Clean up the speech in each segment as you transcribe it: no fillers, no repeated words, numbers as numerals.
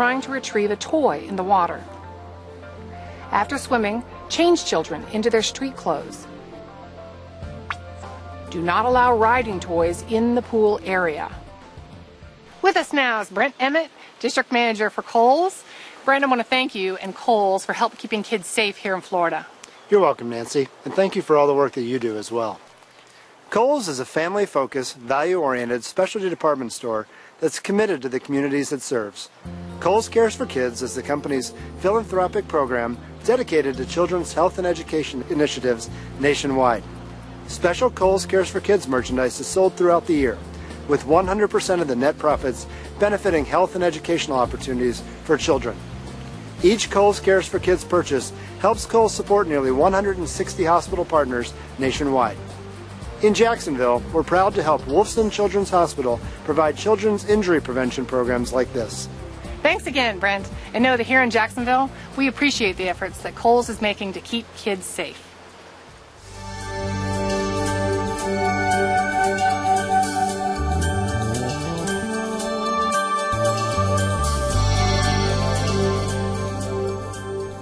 trying to retrieve a toy in the water. After swimming, change children into their street clothes. Do not allow riding toys in the pool area. With us now is Brent Emmett, District Manager for Kohl's. Brent, I want to thank you and Kohl's for help keeping kids safe here in Florida. You're welcome, Nancy, and thank you for all the work that you do as well. Kohl's is a family-focused, value-oriented specialty department store that's committed to the communities it serves. Kohl's Cares for Kids is the company's philanthropic program dedicated to children's health and education initiatives nationwide. Special Kohl's Cares for Kids merchandise is sold throughout the year, with 100% of the net profits benefiting health and educational opportunities for children. Each Kohl's Cares for Kids purchase helps Kohl's support nearly 160 hospital partners nationwide. In Jacksonville, we're proud to help Wolfson Children's Hospital provide children's injury prevention programs like this. Thanks again, Brent. And know that here in Jacksonville, we appreciate the efforts that Kohl's is making to keep kids safe.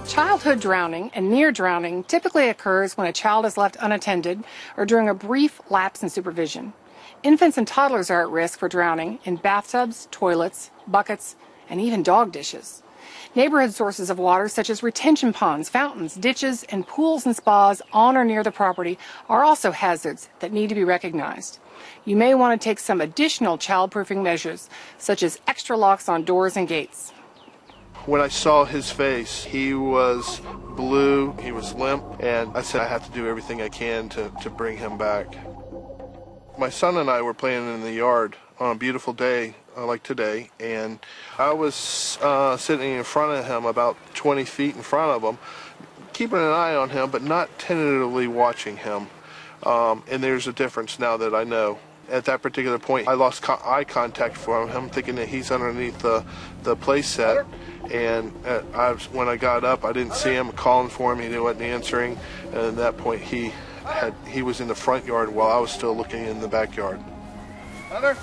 Childhood drowning and near drowning typically occurs when a child is left unattended or during a brief lapse in supervision. Infants and toddlers are at risk for drowning in bathtubs, toilets, buckets, and even dog dishes. Neighborhood sources of water such as retention ponds, fountains, ditches, and pools and spas on or near the property are also hazards that need to be recognized. You may want to take some additional child-proofing measures, such as extra locks on doors and gates. When I saw his face, he was blue, he was limp, and I said I have to do everything I can to bring him back. My son and I were playing in the yard on a beautiful day like today, and I was sitting in front of him, about 20 feet in front of him, keeping an eye on him, but not tentatively watching him. And there's a difference now that I know. At that particular point, I lost eye contact from him, thinking that he's underneath the play set. And when I got up, I didn't see him, calling for him, he wasn't answering. And at that point, he was in the front yard while I was still looking in the backyard. Hunter?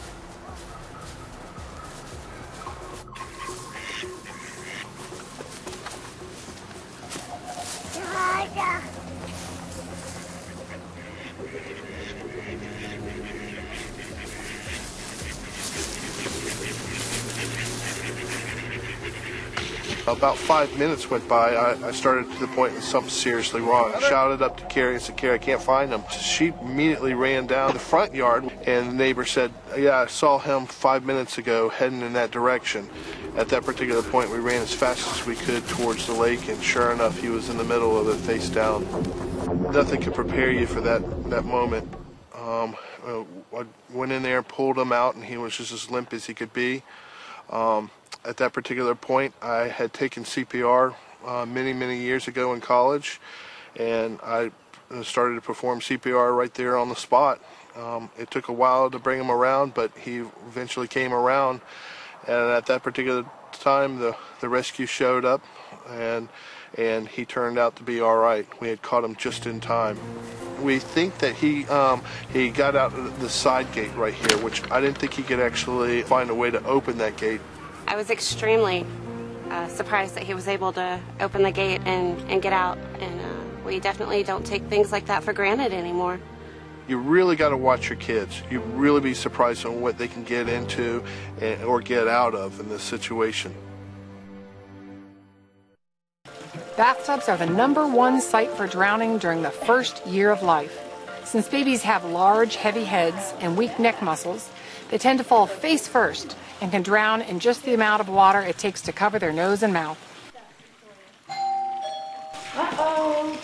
About 5 minutes went by, I started to the point that something seriously wrong. I shouted up to Carrie and said, Carrie, I can't find him. She immediately ran down the front yard, and the neighbor said, yeah, I saw him 5 minutes ago heading in that direction. At that particular point, we ran as fast as we could towards the lake, and sure enough, he was in the middle of it, face down. Nothing could prepare you for that moment. I went in there, pulled him out, and he was just as limp as he could be. At that particular point, I had taken CPR many years ago in college, and I started to perform CPR right there on the spot. It took a while to bring him around, but he eventually came around, and at that particular time, the rescue showed up, and he turned out to be all right. We had caught him just in time. We think that he got out the side gate right here, which I didn't think he could actually find a way to open that gate. I was extremely surprised that he was able to open the gate and get out, and we definitely don't take things like that for granted anymore. You really got to watch your kids. You'd really be surprised on what they can get into or get out of in this situation. Bathtubs are the #1 site for drowning during the first year of life. Since babies have large, heavy heads and weak neck muscles, they tend to fall face first and can drown in just the amount of water it takes to cover their nose and mouth. Uh-oh.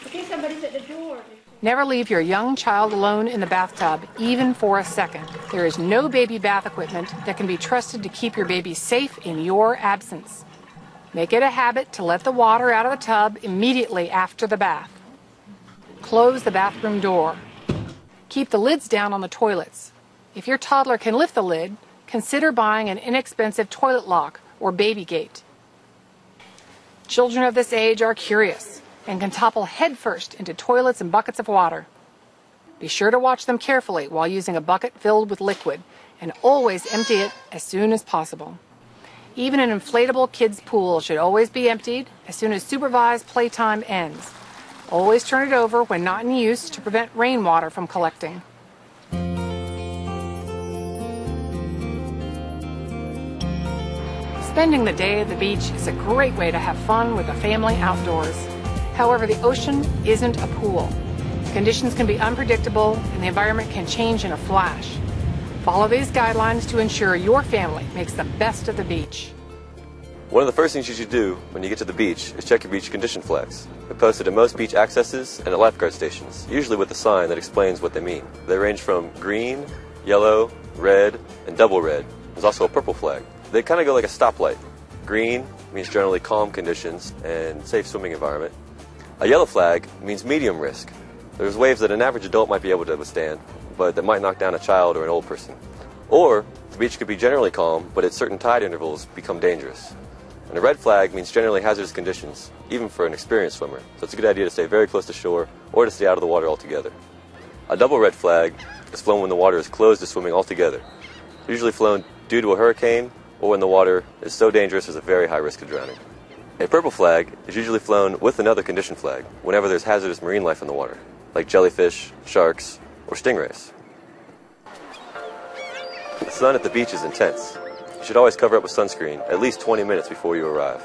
Okay, somebody's at the door. Never leave your young child alone in the bathtub, even for a second. There is no baby bath equipment that can be trusted to keep your baby safe in your absence. Make it a habit to let the water out of the tub immediately after the bath. Close the bathroom door. Keep the lids down on the toilets. If your toddler can lift the lid, consider buying an inexpensive toilet lock or baby gate. Children of this age are curious and can topple headfirst into toilets and buckets of water. Be sure to watch them carefully while using a bucket filled with liquid, and always empty it as soon as possible. Even an inflatable kids' pool should always be emptied as soon as supervised playtime ends. Always turn it over when not in use to prevent rainwater from collecting. Spending the day at the beach is a great way to have fun with the family outdoors. However, the ocean isn't a pool. Conditions can be unpredictable and the environment can change in a flash. Follow these guidelines to ensure your family makes the best of the beach. One of the first things you should do when you get to the beach is check your beach condition flags. They're posted at most beach accesses and at lifeguard stations, usually with a sign that explains what they mean. They range from green, yellow, red, and double red. There's also a purple flag. They kind of go like a stoplight. Green means generally calm conditions and safe swimming environment. A yellow flag means medium risk. There's waves that an average adult might be able to withstand, but that might knock down a child or an old person. Or the beach could be generally calm, but at certain tide intervals become dangerous. And a red flag means generally hazardous conditions, even for an experienced swimmer. So it's a good idea to stay very close to shore or to stay out of the water altogether. A double red flag is flown when the water is closed to swimming altogether. It's usually flown due to a hurricane or when the water is so dangerous there's a very high risk of drowning. A purple flag is usually flown with another condition flag whenever there's hazardous marine life in the water, like jellyfish, sharks, or stingrays. The sun at the beach is intense. You should always cover up with sunscreen at least 20 minutes before you arrive.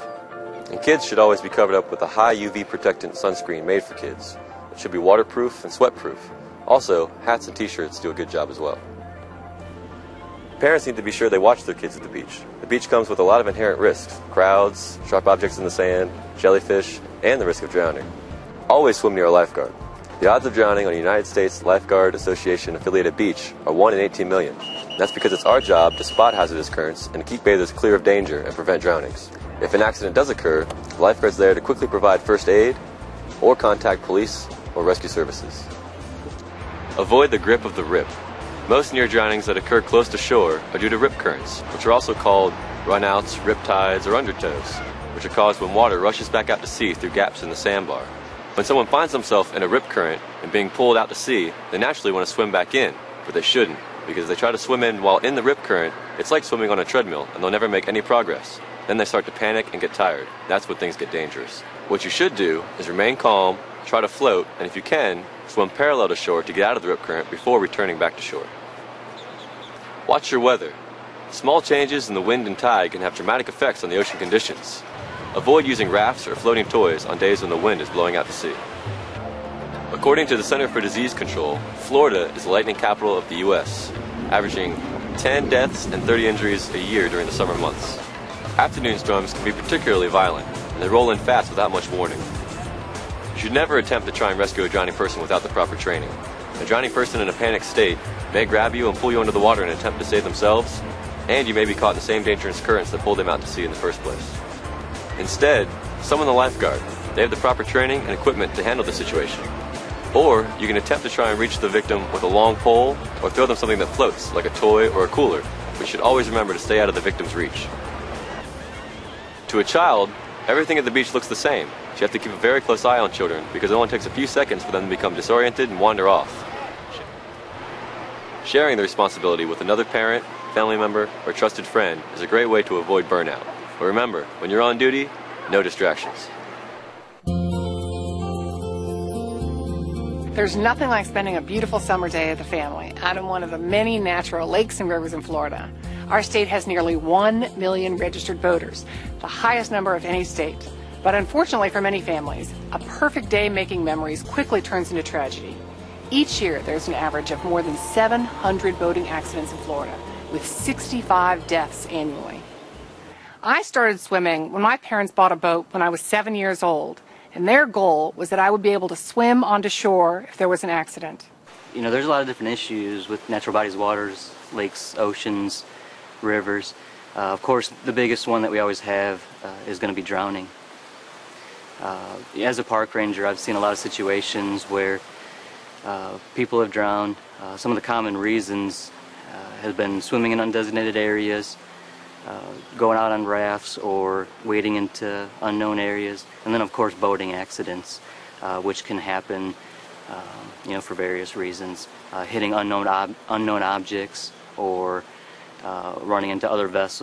And kids should always be covered up with a high UV protectant sunscreen made for kids. It should be waterproof and sweatproof. Also, hats and t-shirts do a good job as well. Parents need to be sure they watch their kids at the beach. The beach comes with a lot of inherent risks: crowds, sharp objects in the sand, jellyfish, and the risk of drowning. Always swim near a lifeguard. The odds of drowning on a United States Lifeguard Association affiliated beach are 1 in 18 million. That's because it's our job to spot hazardous currents and to keep bathers clear of danger and prevent drownings. If an accident does occur, the lifeguard's there to quickly provide first aid or contact police or rescue services. Avoid the grip of the rip. Most near drownings that occur close to shore are due to rip currents, which are also called runouts, rip tides, or undertows, which are caused when water rushes back out to sea through gaps in the sandbar. When someone finds themselves in a rip current and being pulled out to sea, they naturally want to swim back in, but they shouldn't, because if they try to swim in while in the rip current, it's like swimming on a treadmill and they'll never make any progress. Then they start to panic and get tired. That's when things get dangerous. What you should do is remain calm, try to float, and if you can, swim parallel to shore to get out of the rip current before returning back to shore. Watch your weather. Small changes in the wind and tide can have dramatic effects on the ocean conditions. Avoid using rafts or floating toys on days when the wind is blowing out to sea. According to the Center for Disease Control, Florida is the lightning capital of the U.S., averaging 10 deaths and 30 injuries a year during the summer months. Afternoon storms can be particularly violent, and they roll in fast without much warning. You should never attempt to try and rescue a drowning person without the proper training. A drowning person in a panicked state may grab you and pull you under the water in an attempt to save themselves, and you may be caught in the same dangerous currents that pulled them out to sea in the first place. Instead, summon the lifeguard. They have the proper training and equipment to handle the situation. Or you can attempt to try and reach the victim with a long pole or throw them something that floats, like a toy or a cooler, but you should always remember to stay out of the victim's reach. To a child, everything at the beach looks the same. So you have to keep a very close eye on children because it only takes a few seconds for them to become disoriented and wander off. Sharing the responsibility with another parent, family member, or trusted friend is a great way to avoid burnout. But remember, when you're on duty, no distractions. There's nothing like spending a beautiful summer day with the family out in one of the many natural lakes and rivers in Florida. Our state has nearly 1 million registered voters, the highest number of any state. But unfortunately for many families, a perfect day making memories quickly turns into tragedy. Each year, there's an average of more than 700 boating accidents in Florida, with 65 deaths annually. I started swimming when my parents bought a boat when I was 7 years old, and their goal was that I would be able to swim onto shore if there was an accident. You know, there's a lot of different issues with natural bodies, waters, lakes, oceans, rivers. Of course, the biggest one that we always have is going to be drowning. As a park ranger, I've seen a lot of situations where people have drowned. Some of the common reasons have been swimming in undesignated areas, going out on rafts, or wading into unknown areas, and then of course boating accidents, which can happen for various reasons, hitting unknown objects or running into other vessels.